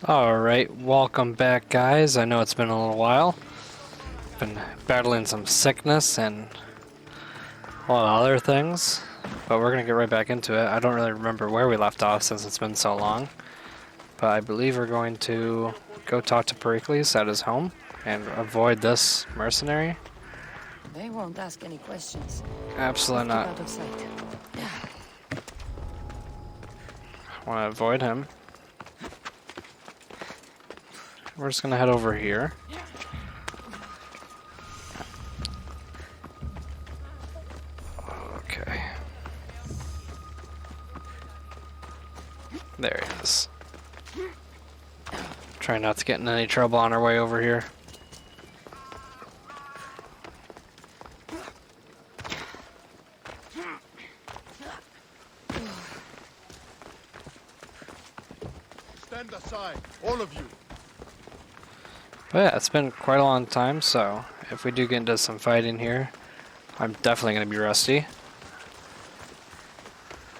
Alright, welcome back guys. I know it's been a little while. Been battling some sickness and a lot of other things, but we're gonna get right back into it. I don't really remember where we left off since it's been so long, but I believe we're going to go talk to Perikles at his home and avoid this mercenary. They won't ask any questions. Absolutely not. Out of sight. I want to avoid him. We're just gonna head over here. Okay. There he is. Try not to get in any trouble on our way over here. Stand aside, all of you. But yeah, it's been quite a long time, so if we do get into some fighting here, I'm definitely going to be rusty.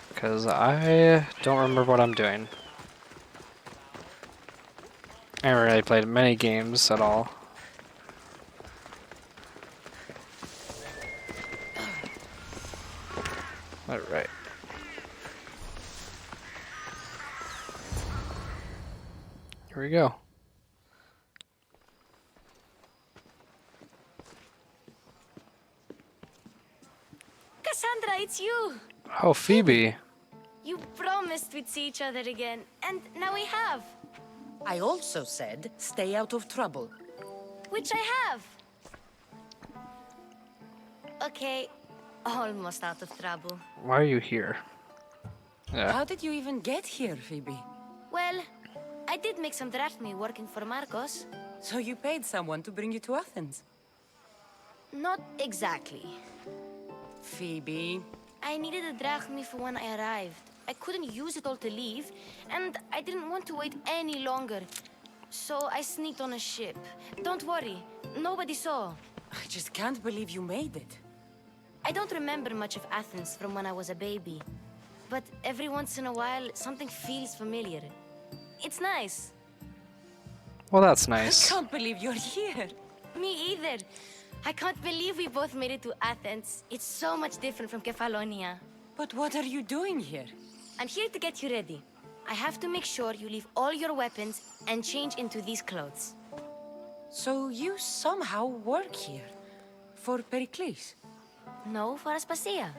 Because I don't remember what I'm doing. I haven't really played many games at all. Alright. Here we go. Kassandra, it's you! Oh, Phoebe. You promised we'd see each other again, and now we have. I also said, stay out of trouble. Which I have. Okay, almost out of trouble. Why are you here? Yeah. How did you even get here, Phoebe? Well, I did make some drachmae working for Marcos. So you paid someone to bring you to Athens? Not exactly. Phoebe... I needed a drachmae for when I arrived. I couldn't use it all to leave, and I didn't want to wait any longer. So I sneaked on a ship. Don't worry, nobody saw. I just can't believe you made it. I don't remember much of Athens from when I was a baby. But every once in a while, something feels familiar. It's nice. Well, that's I nice. can't believe you're here. Me either. I can't believe we both made it to Athens. It's so much different from Kefalonia. But what are you doing here? I'm here to get you ready. I have to make sure you leave all your weapons and change into these clothes. So you somehow work here? For Perikles? No, for Aspasia.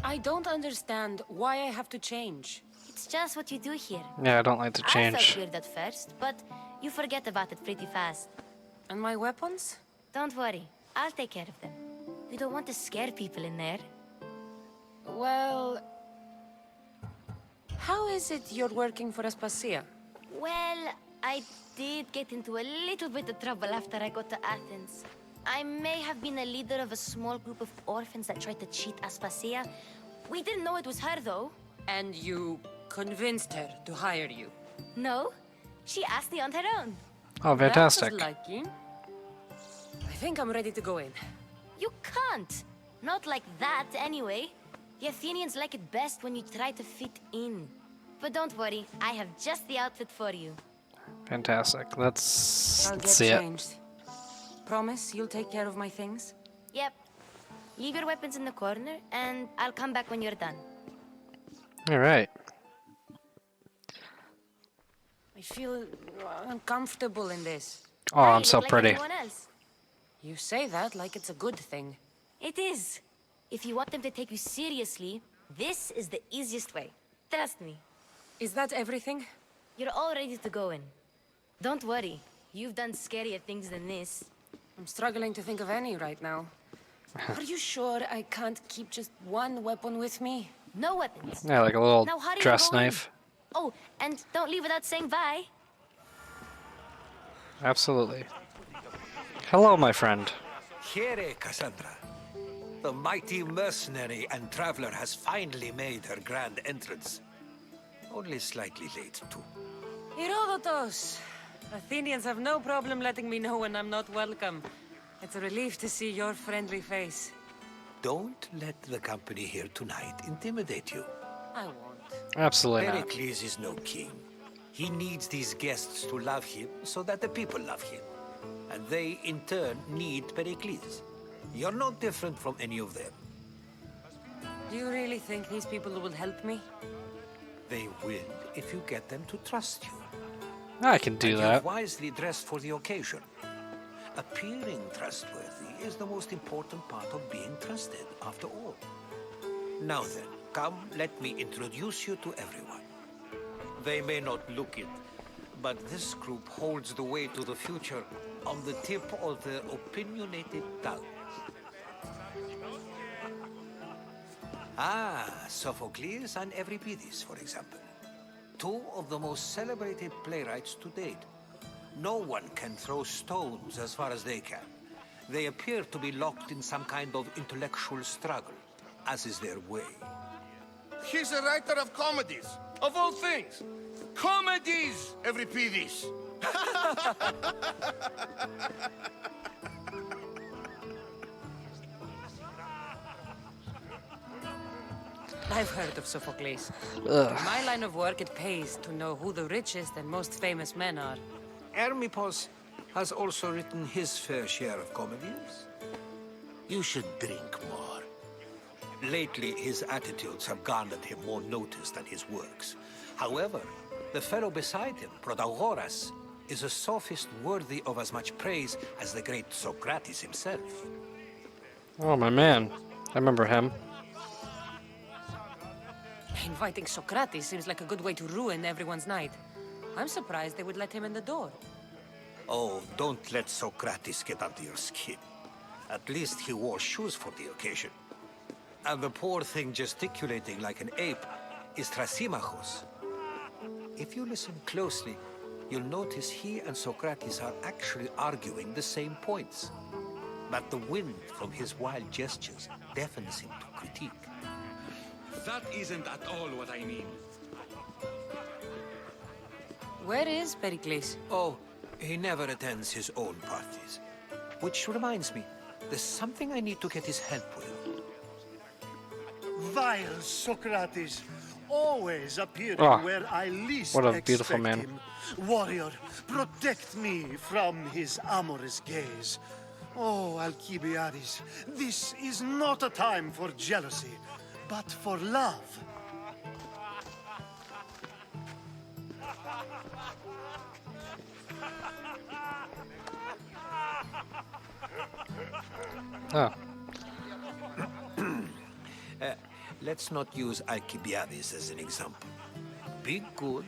I don't understand why I have to change. It's just what you do here. Yeah, I don't like to I felt change. weird at first, but you forget about it pretty fast. And my weapons? Don't worry, I'll take care of them. We don't want to scare people in there. Well... How is it you're working for Aspasia? Well, I did get into a little bit of trouble after I got to Athens. I may have been a leader of a small group of orphans that tried to cheat Aspasia. We didn't know it was her, though. And you convinced her to hire you? No, she asked me on her own. Oh, fantastic. That was lucky. I think I'm ready to go in. You can't. Not like that, anyway. The Athenians like it best when you try to fit in. But don't worry, I have just the outfit for you. Fantastic. Let's I'll get see it. changed. Promise you'll take care of my things? Yep. Leave your weapons in the corner, and I'll come back when you're done. Alright. I feel uncomfortable in this. Oh, Why, I'm you so look like pretty. everyone else. You say that like it's a good thing. It is. If you want them to take you seriously, this is the easiest way. Trust me. Is that everything? You're all ready to go in. Don't worry. You've done scarier things than this. I'm struggling to think of any right now. Are you sure I can't keep just one weapon with me? No weapons. Yeah, like a little Now hurry and dress go in. knife. Oh, and don't leave without saying bye. Absolutely. Hello, my friend. Here, Kassandra. The mighty mercenary and traveler has finally made her grand entrance. Only slightly late, too. Herodotus! Athenians have no problem letting me know when I'm not welcome. It's a relief to see your friendly face. Don't let the company here tonight intimidate you. I won't. Absolutely not. Perikles is no king. He needs these guests to love him so that the people love him. And they, in turn, need Perikles. You're no different from any of them. Do you really think these people will help me? They will if you get them to trust you. I can do And that. you've wisely dressed for the occasion. Appearing trustworthy is the most important part of being trusted, after all. Now then, come, let me introduce you to everyone. They may not look it, but this group holds the way to the future on the tip of their opinionated tongue. Sophocles and Euripides, for example. Two of the most celebrated playwrights to date. No one can throw stones as far as they can. They appear to be locked in some kind of intellectual struggle, as is their way. He's a writer of comedies, of all things. Comedies, Euripides. I've heard of Sophocles. Ugh. In my line of work, it pays to know who the richest and most famous men are. Hermippos has also written his fair share of comedies. You should drink more. Lately, his attitudes have garnered him more notice than his works. However, the fellow beside him, Protagoras, is a sophist worthy of as much praise as the great Socrates himself. Oh, my man. I remember him. Inviting Socrates seems like a good way to ruin everyone's night. I'm surprised they would let him in the door. Oh, don't let Socrates get under your skin. At least he wore shoes for the occasion. And the poor thing gesticulating like an ape is Thrasymachos. If you listen closely, you'll notice he and Socrates are actually arguing the same points. But the wind from his wild gestures deafens him to critique. That isn't at all what I mean. Where is Perikles? Oh, he never attends his own parties. Which reminds me, there's something I need to get his help with. Vile Socrates, always appearing Ah, where I least what a beautiful expect man. him. Warrior, protect me from his amorous gaze. Oh, Alcibiades, this is not a time for jealousy, but for love. Oh. Let's not use Alcibiades as an example. Be good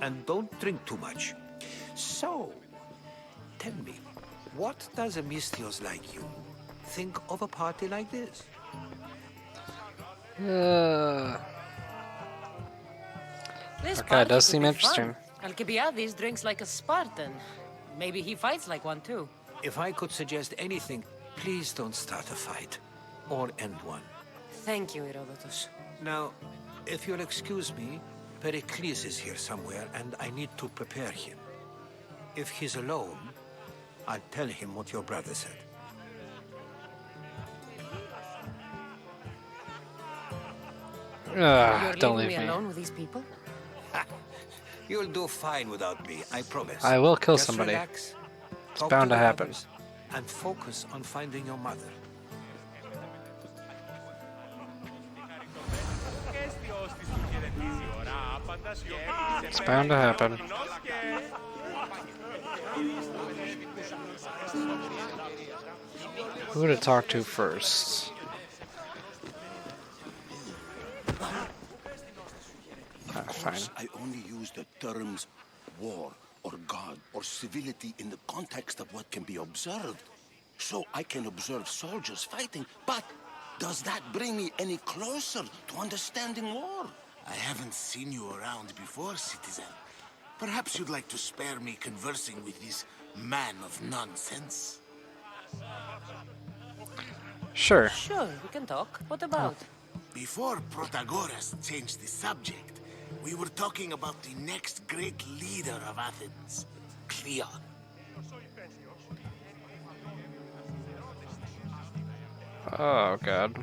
and don't drink too much. So, tell me, what does a Misthios like you think of a party like this? This Okay, party does could seem be interesting. fun. Alcibiades drinks like a Spartan. Maybe he fights like one too. If I could suggest anything, please don't start a fight or end one. Thank you, Herodotus. Now, if you'll excuse me, Perikles is here somewhere and I need to prepare him. If he's alone, I'll tell him what your brother said. You're Don't leaving leave me me. alone with these people? You'll do fine without me, I promise. I will kill Just somebody. relax, talk bound to to the happen. others, and focus on finding your mother. It's bound to happen. Who to talk to first? Fine. I only use the terms war or God or civility in the context of what can be observed. So I can observe soldiers fighting, but does that bring me any closer to understanding war? I haven't seen you around before, citizen. Perhaps you'd like to spare me conversing with this man of nonsense? Sure. Sure, we can talk. What about? Before Protagoras changed the subject, we were talking about the next great leader of Athens, Cleon. Oh, God.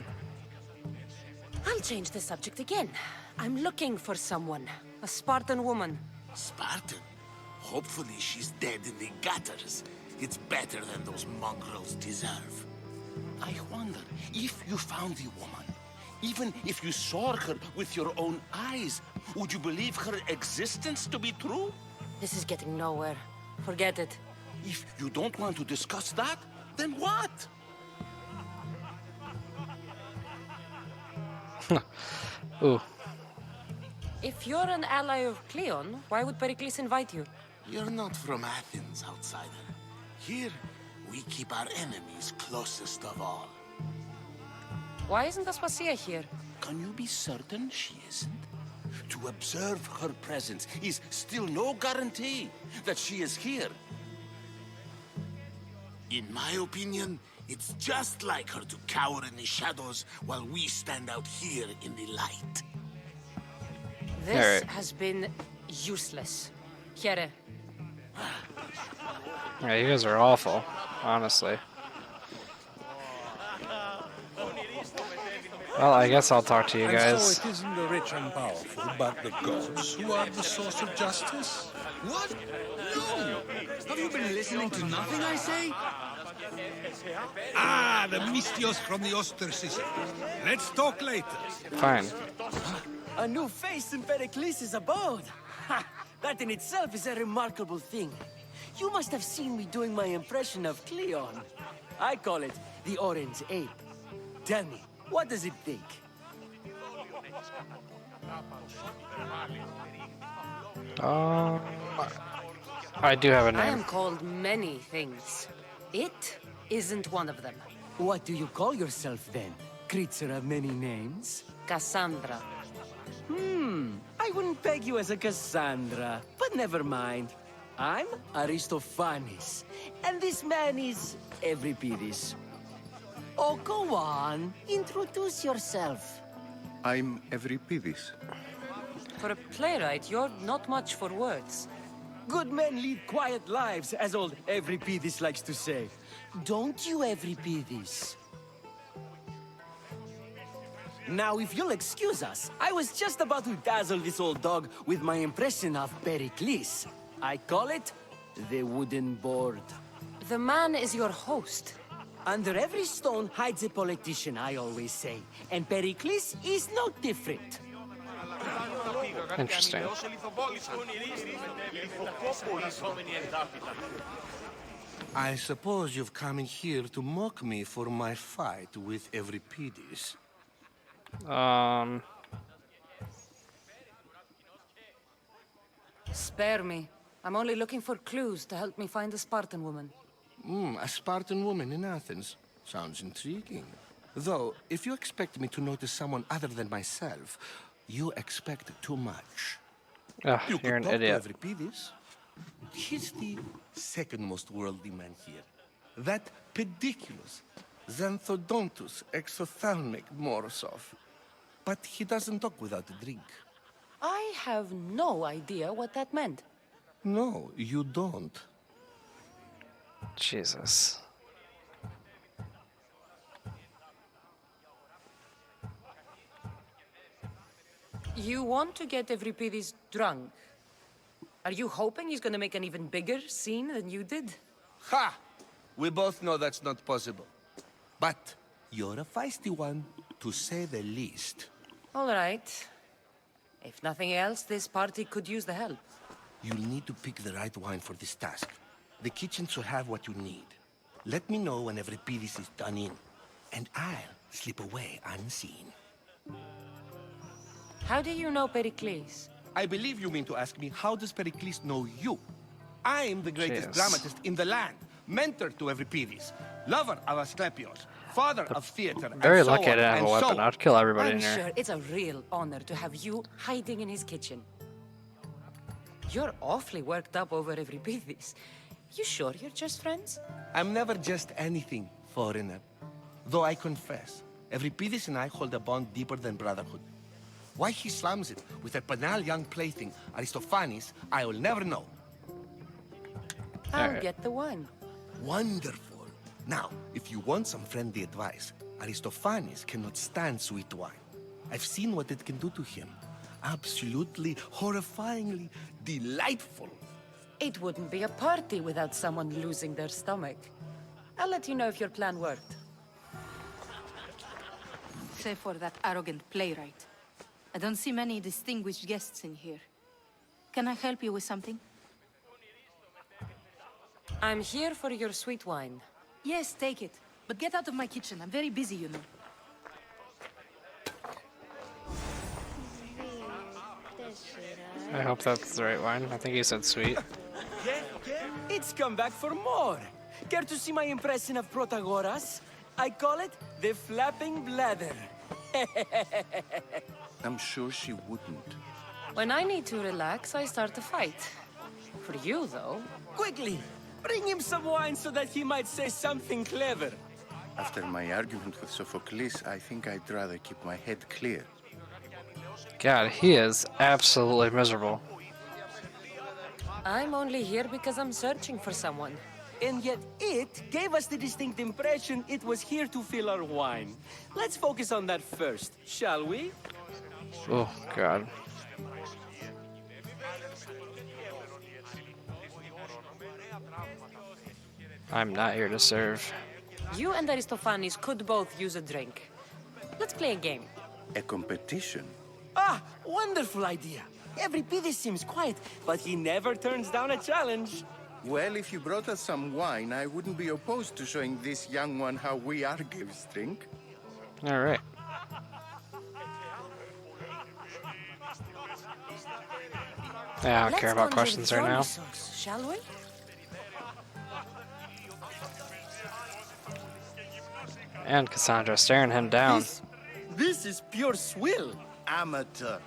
I'll change the subject again. I'm looking for someone. A Spartan woman. Spartan. Hopefully she's dead in the gutters. It's better than those mongrels deserve. I wonder if you found the woman, even if you saw her with your own eyes, would you believe her existence to be true? This is getting nowhere. Forget it. If you don't want to discuss that, then what? Ooh. If you're an ally of Cleon, why would Perikles invite you? You're not from Athens, outsider. Here, we keep our enemies closest of all. Why isn't Aspasia here? Can you be certain she isn't? To observe her presence is still no guarantee that she is here. In my opinion, it's just like her to cower in the shadows while we stand out here in the light. This Alright. has been useless. Here. Yeah, you guys are awful, honestly. Well, I guess I'll talk to you And guys. so it isn't the rich and powerful, but the gods who are the source of justice? What? No! Have you been listening to nothing I say? Ah, the Mystios from the Ostracism. Let's talk later. Fine. A new face in Perikles' abode. Ha! That in itself is a remarkable thing. You must have seen me doing my impression of Cleon. I call it the Orange Ape. Tell me, what does it think? I do have a I am name. called many things. It isn't one of them. What do you call yourself then? Creature of many names? Kassandra. I wouldn't peg you as a Kassandra, but never mind. I'm Aristophanes, and this man is Euripides. Oh, go on. Introduce yourself. I'm Euripides. For a playwright, you're not much for words. Good men lead quiet lives, as old Euripides likes to say. Don't you, Euripides? Now, if you'll excuse us, I was just about to dazzle this old dog with my impression of Perikles. I call it the wooden board. The man is your host. Under every stone hides a politician, I always say. And Perikles is no different. Interesting. I suppose you've come in here to mock me for my fight with Euripides. Spare me. I'm only looking for clues to help me find a Spartan woman. A Spartan woman in Athens. Sounds intriguing. Though, if you expect me to notice someone other than myself, you expect too much. Ugh, You you're could an talk idiot. to Euripides. He's the second most worldly man here. That pediculus, Xanthodontus exophthalmic Morosov. But he doesn't talk without a drink. I have no idea what that meant. No, you don't. Jesus. You want to get Euripides drunk? Are you hoping he's gonna make an even bigger scene than you did? Ha! We both know that's not possible. But you're a feisty one, to say the least. All right. If nothing else, this party could use the help. You'll need to pick the right wine for this task. The kitchen should have what you need. Let me know when Euripides is done in, and I'll slip away unseen. How do you know Perikles? I believe you mean to ask me, how does Pericles know you? I'm the greatest Jeez. dramatist in the land, mentor to Euripides, lover of Asclepios, father of theater, Very and so lucky I on, didn't have and a so weapon. on. I'd kill everybody I'm in here. sure it's a real honor to have you hiding in his kitchen. You're awfully worked up over Euripides. You sure you're just friends? I'm never just anything, foreigner. Though I confess, Euripides and I hold a bond deeper than brotherhood. Why he slams it with a banal young plaything, Aristophanes, I will never know. I'll Alright. get the wine. Wonderful. Now, if you want some friendly advice, Aristophanes cannot stand sweet wine. I've seen what it can do to him. absolutely, horrifyingly delightful. It wouldn't be a party without someone losing their stomach. I'll let you know if your plan worked. Save for that arrogant playwright. I don't see many distinguished guests in here. Can I help you with something? I'm here for your sweet wine. Yes, take it. But get out of my kitchen. I'm very busy, you know. I hope that's the right one. I think he said sweet. It's come back for more. Care to see my impression of Protagoras? I call it the flapping bladder. I'm sure she wouldn't. When I need to relax, I start to fight. For you, though. Quickly, bring him some wine so that he might say something clever. After my argument with Sophocles, I think I'd rather keep my head clear. God, he is absolutely miserable. I'm only here because I'm searching for someone. And yet it gave us the distinct impression it was here to fill our wine. Let's focus on that first, shall we? Oh, God. I'm not here to serve. You and Aristophanes could both use a drink. Let's play a game. A competition? Ah, wonderful idea. Euripides seems quiet, but he never turns down a challenge. Well, if you brought us some wine, I wouldn't be opposed to showing this young one how we Argives drink. All right. Yeah, I don't care about questions right now. Shall we? And Kassandra staring him down. This is pure swill. Amateur.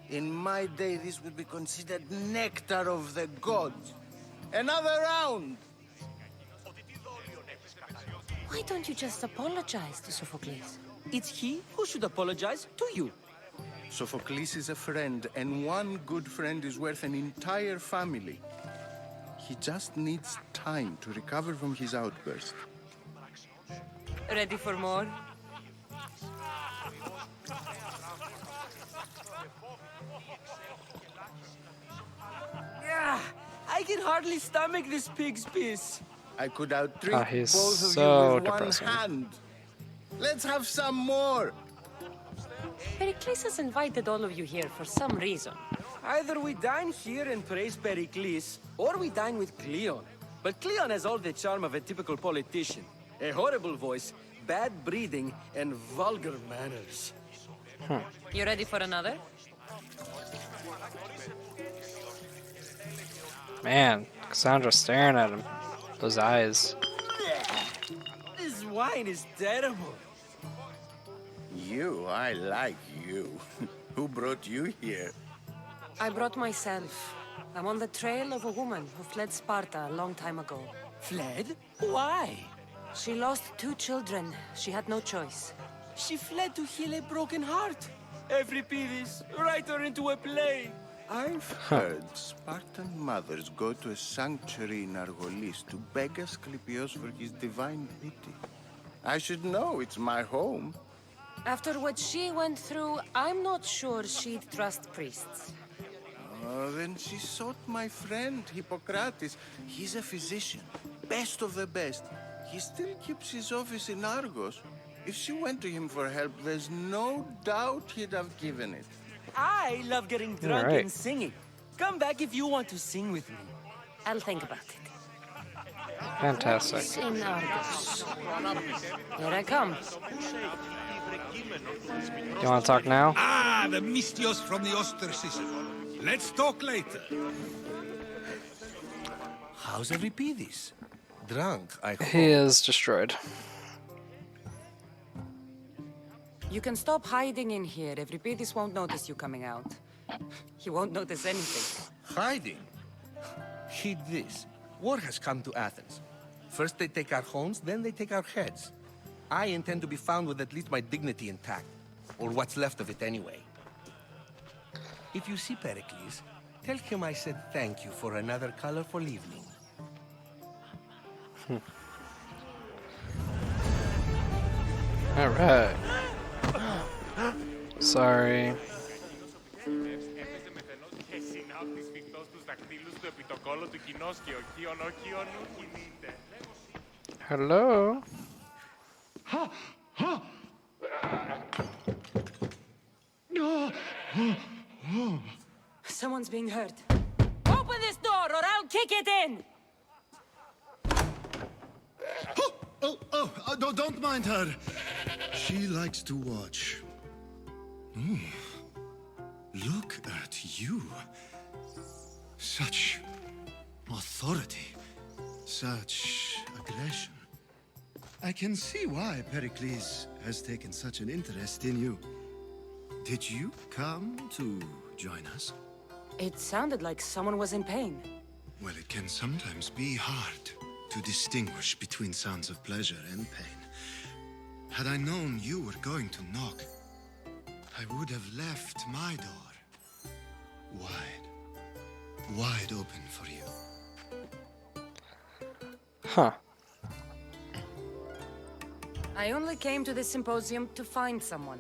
In my day, this would be considered nectar of the gods. Another round! Why don't you just apologize to Sophocles? It's he who should apologize to you. Sophocles is a friend, and one good friend is worth an entire family. He just needs time to recover from his outburst. Ready for more? Yeah, I can hardly stomach this pig's piss. I could outdrink he's both of so you with depressing. one hand. Let's have some more. Perikles has invited all of you here for some reason. Either we dine here and praise Perikles, or we dine with Cleon. But Cleon has all the charm of a typical politician. A horrible voice, bad breeding, and vulgar manners. You ready for another? Man, Cassandra's staring at him. Those eyes. This wine is terrible. You, I like you. Who brought you here? I brought myself. I'm on the trail of a woman who fled Sparta a long time ago. Fled? Why? She lost 2 children. She had no choice. She fled to heal a broken heart. Euripides, write her into a play. I've heard Spartan mothers go to a sanctuary in Argolis to beg Asclepios for his divine pity. I should know, it's my home. After what she went through, I'm not sure she'd trust priests. Oh, then she sought my friend, Hippocrates. He's a physician, best of the best. He still keeps his office in Argos. If she went to him for help, there's no doubt he'd have given it. I love getting drunk right. and singing. Come back if you want to sing with me. I'll think about it. Fantastic. In Argos. Here I come. You want to talk now? Ah, the Mystios from the ostracism. Let's talk later. How's Euripides? Drunk, I hope. He is destroyed. You can stop hiding in here. Euripides won't notice you coming out. He won't notice anything. Hiding? Heed this. War has come to Athens. First they take our homes, then they take our heads. I intend to be found with at least my dignity intact. Or what's left of it anyway. If you see Perikles, tell him I said thank you for another colorful evening. All right. Sorry. Hello? Someone's being hurt. Open this door or I'll kick it in! Don't mind her. She likes to watch. Ooh. Look at you. Such authority. Such aggression. I can see why Perikles has taken such an interest in you. Did you come to join us? It sounded like someone was in pain. Well, it can sometimes be hard to distinguish between sounds of pleasure and pain. Had I known you were going to knock, I would have left my door wide open for you. Huh. I only came to this symposium to find someone.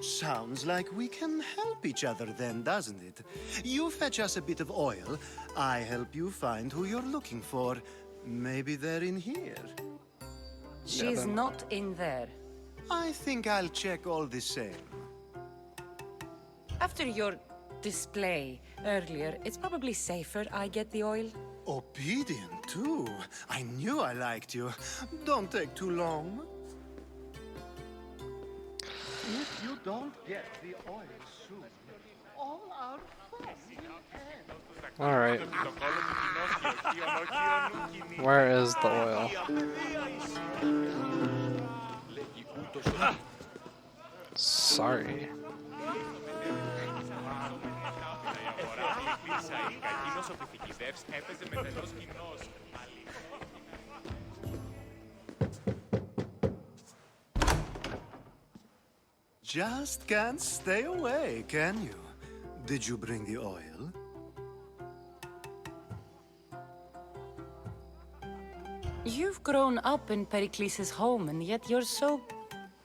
Sounds like we can help each other then, doesn't it? You fetch us a bit of oil, I help you find who you're looking for. Maybe they're in here. She's not in there. I think I'll check all the same. After your display earlier, it's probably safer I get the oil. Obedient, too. I knew I liked you. Don't take too long. If you don't get the oil soon, all our fun will end. Alright. Where is the oil? Sorry. Just can't stay away, can you? Did you bring the oil? You've grown up in Perikles' home, and yet you're so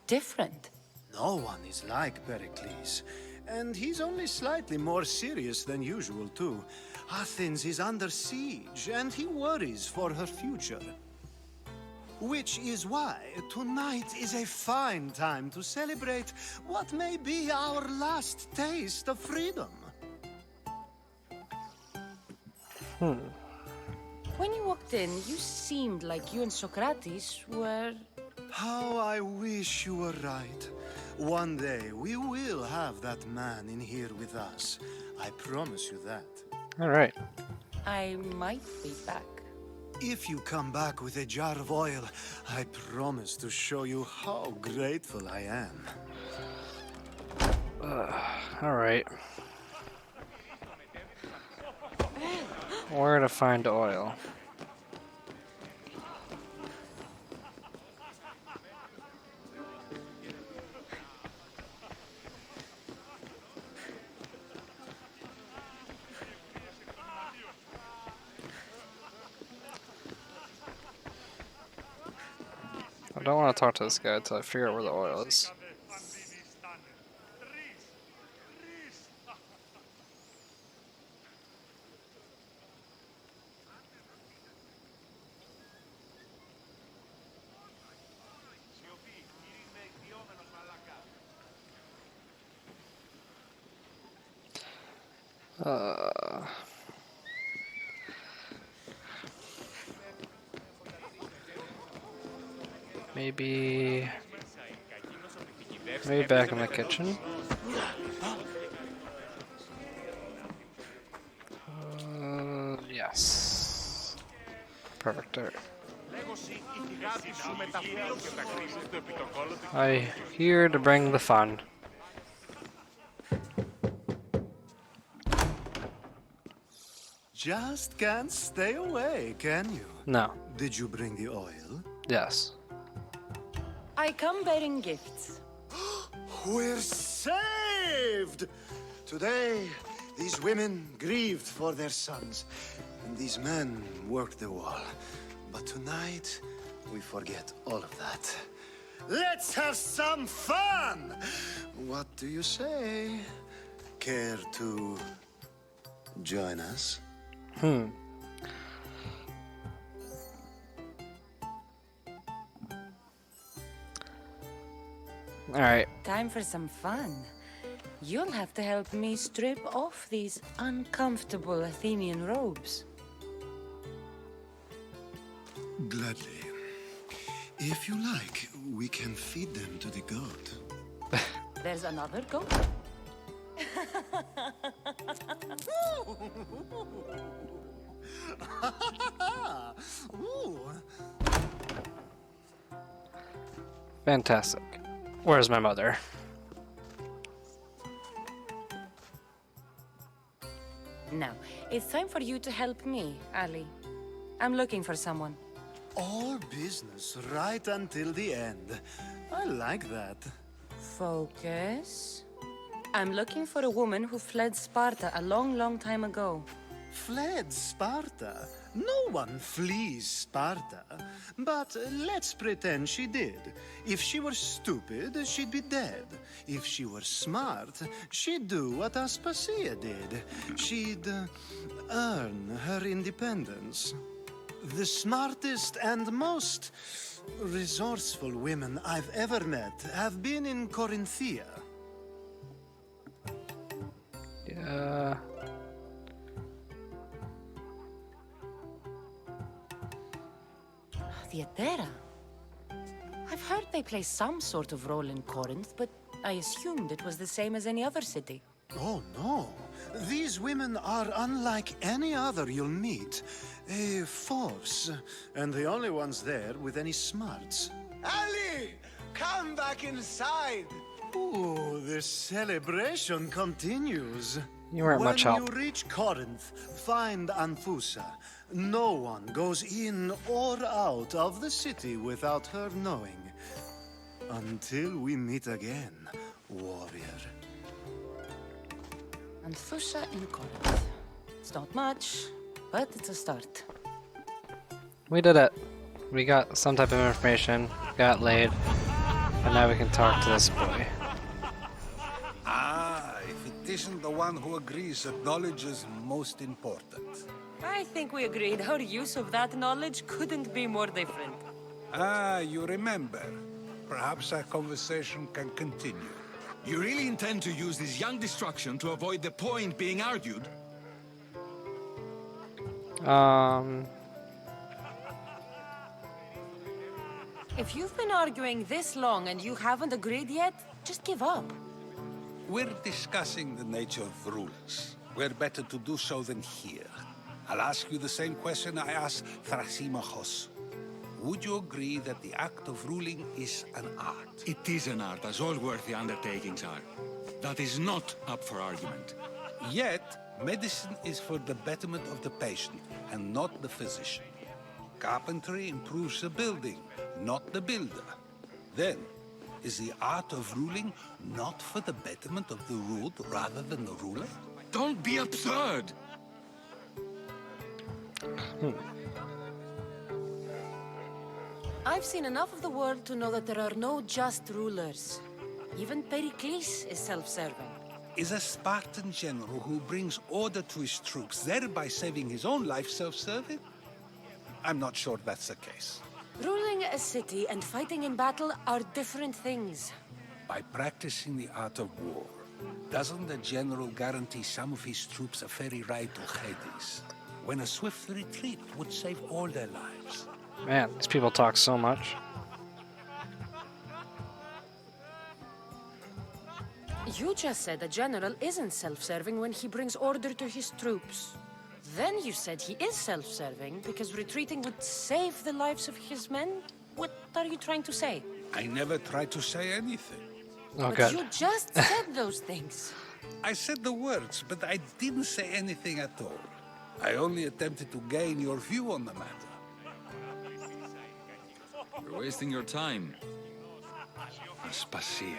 different. No one is like Perikles. And he's only slightly more serious than usual, too. Athens is under siege, and he worries for her future. Which is why tonight is a fine time to celebrate what may be our last taste of freedom. When you walked in, you seemed like you and Socrates were... How I wish you were right. One day we will have that man in here with us. I promise you that. Alright. I might be back. If you come back with a jar of oil, I promise to show you how grateful I am. Alright. Where to find oil? I don't want to talk to this guy until I figure out where the oil is. Maybe back in the kitchen. Yes. Perfect. There. I here to bring the fun. Just can't stay away, can you? No. Did you bring the oil? Yes. I come bearing gifts. We're saved! Today, these women grieved for their sons, and these men worked the wall. But tonight, we forget all of that. Let's have some fun! What do you say? Care to Join us? Alright. Time for some fun. You'll have to help me strip off these uncomfortable Athenian robes. Gladly. If you like, we can feed them to the goat. There's another goat. Fantastic. Where's my mother? Now, it's time for you to help me, Ali. I'm looking for someone. All business right until the end. I like that. Focus. I'm looking for a woman who fled Sparta a long time ago. Fled Sparta? No one flees Sparta. But let's pretend she did. If she were stupid, she'd be dead. If she were smart, she'd do what Aspasia did. She'd earn her independence. The smartest and most resourceful women I've ever met have been in Corinthia. Yeah. Theatera. I've heard they play some sort of role in Corinth, but I assumed it was the same as any other city. Oh, no. These women are unlike any other you'll meet. A force, and the only ones there with any smarts. Ali! Come back inside! Ooh, the celebration continues. You weren't much help. When you reach Corinth, find Anfusa. No one goes in or out of the city without her knowing. Until we meet again, warrior. Anfusa in Corinth. It's not much, but it's a start. We did it. We got some type of information, got laid, and now we can talk to this boy. Ah, if it isn't the one who agrees that knowledge is most important. I think we agreed our use of that knowledge couldn't be more different. Ah, you remember. Perhaps our conversation can continue. You really intend to use this young destruction to avoid the point being argued? If you've been arguing this long and you haven't agreed yet, just give up. We're discussing the nature of rulers. Where better to do so than here? I'll ask you the same question I asked Thrasymachos. Would you agree that the act of ruling is an art? It is an art, as all worthy undertakings are. That is not up for argument. Yet, medicine is for the betterment of the patient, and not the physician. Carpentry improves the building, not the builder. Then, is the art of ruling not for the betterment of the ruled rather than the ruler? Don't be absurd! I've seen enough of the world to know that there are no just rulers. Even Perikles is self-serving. Is a Spartan general who brings order to his troops, thereby saving his own life, self-serving? I'm not sure that's the case. Ruling a city and fighting in battle are different things. By practicing the art of war, doesn't the general guarantee some of his troops a ferry ride to Hades, when a swift retreat would save all their lives? Man, these people talk so much. You just said a general isn't self-serving when he brings order to his troops. Then you said he is self-serving because retreating would save the lives of his men? What are you trying to say? I never tried to say anything. Oh, But good. you just said those things. I said the words, but I didn't say anything at all. I only attempted to gain your view on the matter. You're wasting your time. Aspasia.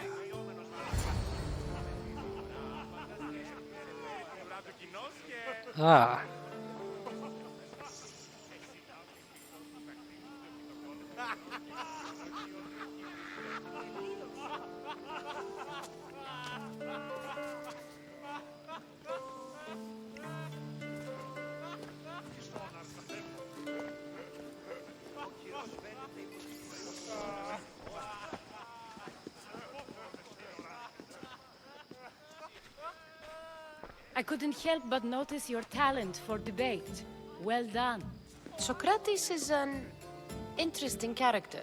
Ah. I couldn't help but notice your talent for debate. Well done. Socrates is an interesting character.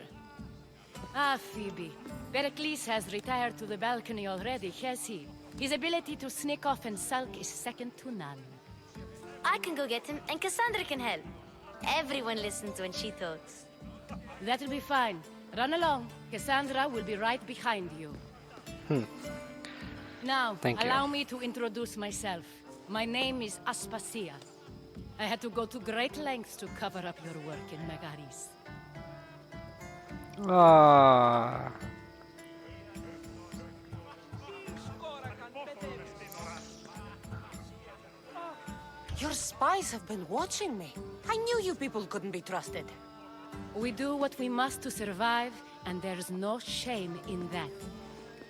Ah, Phoebe. Perikles has retired to the balcony already, has he? His ability to sneak off and sulk is second to none. I can go get him, and Kassandra can help. Everyone listens when she talks. That'll be fine. Run along. Kassandra will be right behind you. Now, allow me to introduce myself. My name is Aspasia. I had to go to great lengths to cover up your work in Megaris. Ah. Your spies have been watching me. I knew you people couldn't be trusted. We do what we must to survive, and there's no shame in that.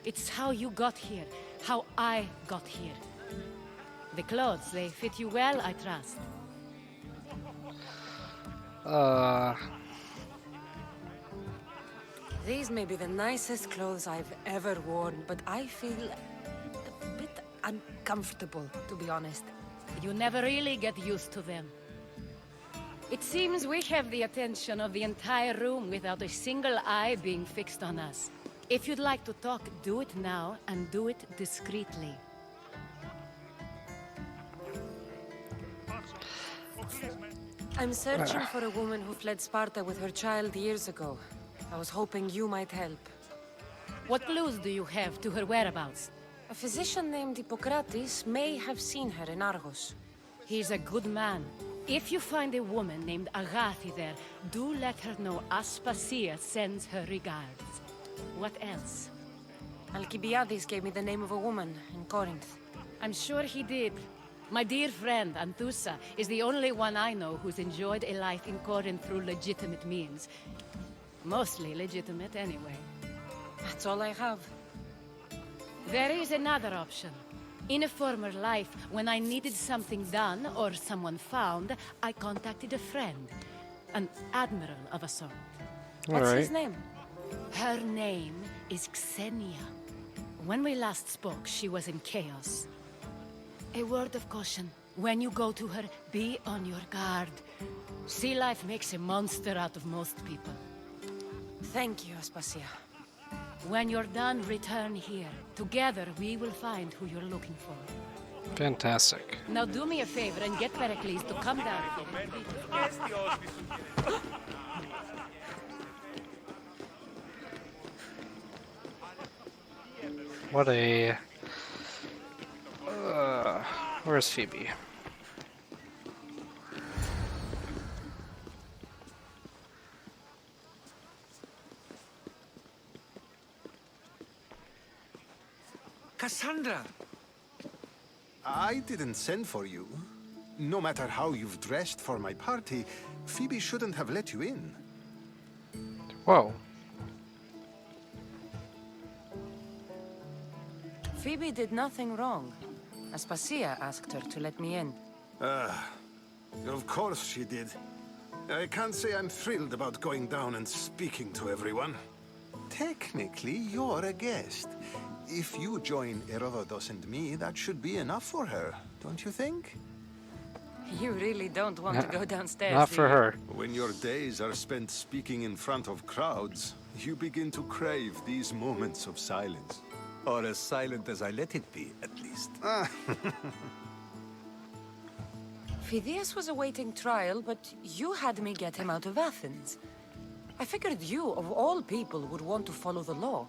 It's how you got here, how I got here. The clothes, they fit you well, I trust. These may be the nicest clothes I've ever worn, but I feel a bit uncomfortable, to be honest. You never really get used to them. It seems we have the attention of the entire room without a single eye being fixed on us. If you'd like to talk, do it now, and do it discreetly. I'm searching for a woman who fled Sparta with her child years ago. I was hoping you might help. What clues do you have to her whereabouts? A physician named Hippocrates may have seen her in Argos. He's a good man. If you find a woman named Agathi there, do let her know Aspasia sends her regards. What else? Alcibiades gave me the name of a woman in Corinth. I'm sure he did. My dear friend, Anthusa, is the only one I know who's enjoyed a life in Corinth through legitimate means. Mostly legitimate, anyway. That's all I have. There is another option. In a former life, when I needed something done or someone found, I contacted a friend. An admiral of a sort. What's his name? Her name is Xenia. When we last spoke, she was in chaos. A word of caution. When you go to her, be on your guard. Sea life makes a monster out of most people. Thank you, Aspasia. When you're done, return here. Together, we will find who you're looking for. Fantastic. Now do me a favor and get Perikles to come down here. What a... where's Phoebe? Kassandra! I didn't send for you. No matter how you've dressed for my party, Phoebe shouldn't have let you in. Whoa. Phoebe did nothing wrong. Aspasia asked her to let me in. Of course she did. I can't say I'm thrilled about going down and speaking to everyone. Technically, you're a guest. If you join Herodotus and me, that should be enough for her, don't you think? You really don't want to go downstairs, Not for her. When your days are spent speaking in front of crowds, you begin to crave these moments of silence. Or as silent as I let it be, at least. Phidias was awaiting trial, but you had me get him out of Athens. I figured you, of all people, would want to follow the law.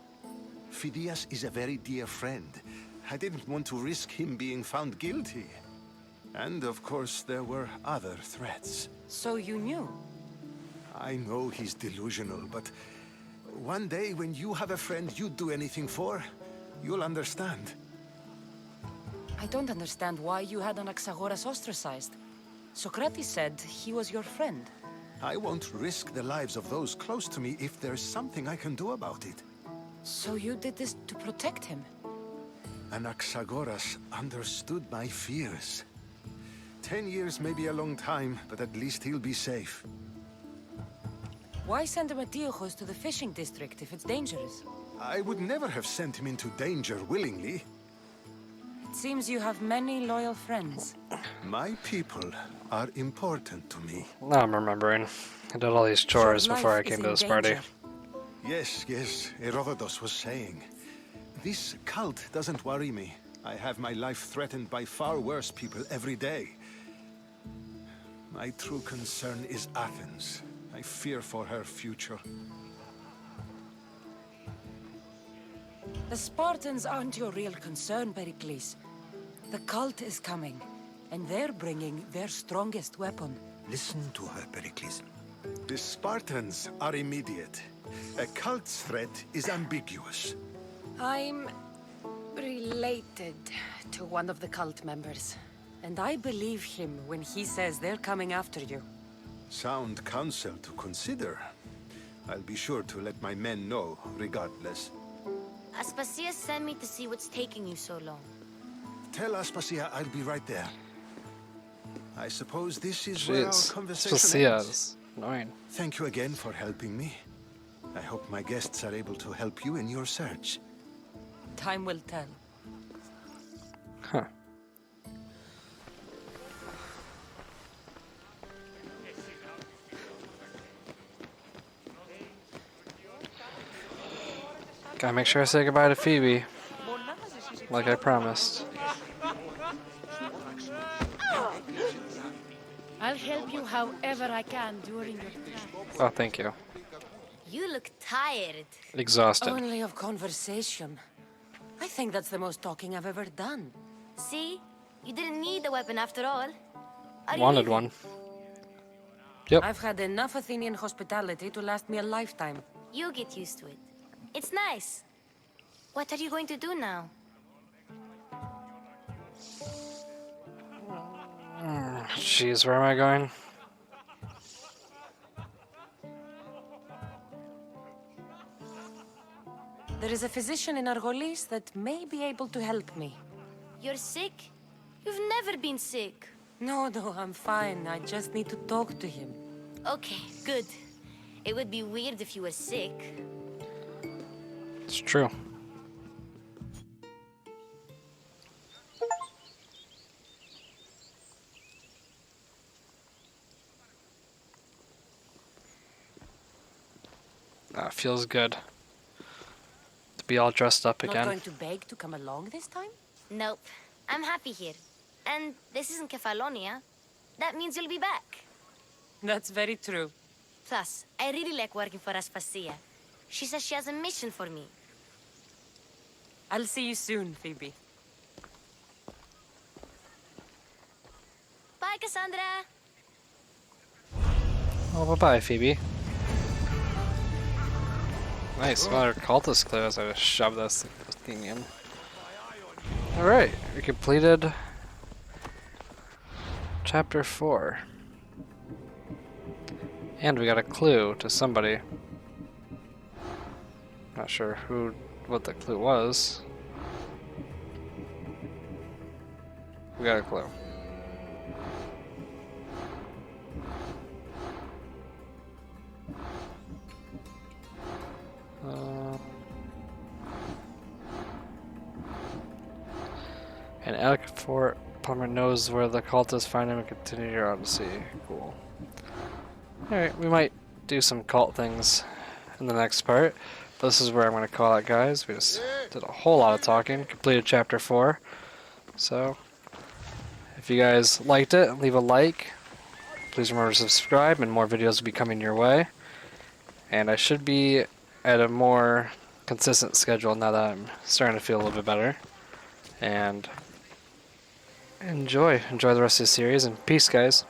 Phidias is a very dear friend. I didn't want to risk him being found guilty. And of course, there were other threats. So you knew? I know he's delusional, but one day when you have a friend you'd do anything for, you'll understand. I don't understand why you had Anaxagoras ostracized. Socrates said he was your friend. I won't risk the lives of those close to me if there's something I can do about it. So you did this to protect him? Anaxagoras understood my fears. 10 years may be a long time, but at least he'll be safe. Why send Metiochos to the fishing district if it's dangerous? I would never have sent him into danger willingly. It seems you have many loyal friends. My people are important to me. Now I'm remembering. I did all these chores Your before I life came is to in this party. danger. Yes, Herodotus was saying. This cult doesn't worry me. I have my life threatened by far worse people every day. My true concern is Athens. I fear for her future. The Spartans aren't your real concern, Perikles. The cult is coming, and they're bringing their strongest weapon. Listen to her, Perikles. The Spartans are immediate. A cult's threat is ambiguous. I'm related to one of the cult members, and I believe him when he says they're coming after you. Sound counsel to consider. I'll be sure to let my men know, regardless. Aspasia sent me to see what's taking you so long. Tell Aspasia I'll be right there. I suppose this is where our Jeez. conversation ends. Is annoying. Thank you again for helping me. I hope my guests are able to help you in your search. Time will tell. Huh. Gotta make sure I say goodbye to Phoebe. Like I promised. I'll help you however I can during your travels. Oh, thank you. You look tired. Exhausted. Only of conversation. I think that's the most talking I've ever done. See? You didn't need a weapon after all. Are you Wanted leaving? one. Yep. I've had enough Athenian hospitality to last me a lifetime. You get used to it. It's nice. What are you going to do now? Jeez, where am I going? There is a physician in Argolis that may be able to help me. You're sick? You've never been sick. No, I'm fine. I just need to talk to him. Okay, good. It would be weird if you were sick. It's true. That feels good. To be all dressed up Not again. going to beg to come along this time? Nope. I'm happy here. And this isn't Kefalonia. That means you'll be back. That's very true. Plus, I really like working for Aspasia. She says she has a mission for me. I'll see you soon, Phoebe. Bye, Kassandra! Oh, bye-bye, Phoebe. Nice, another cultist clue as I shove this thing in. Alright, we completed Chapter 4. And we got a clue to somebody. Not sure what the clue was. We got a clue. And Alec Fort Plumber knows where the cultists find him and continue your odyssey. Cool. Alright, we might do some cult things in the next part. But this is where I'm going to call it, guys. We just did a whole lot of talking. Completed Chapter 4. So, if you guys liked it, leave a like. Please remember to subscribe, and more videos will be coming your way. And I should be at a more consistent schedule now that I'm starting to feel a little bit better. And enjoy the rest of the series, and peace, guys.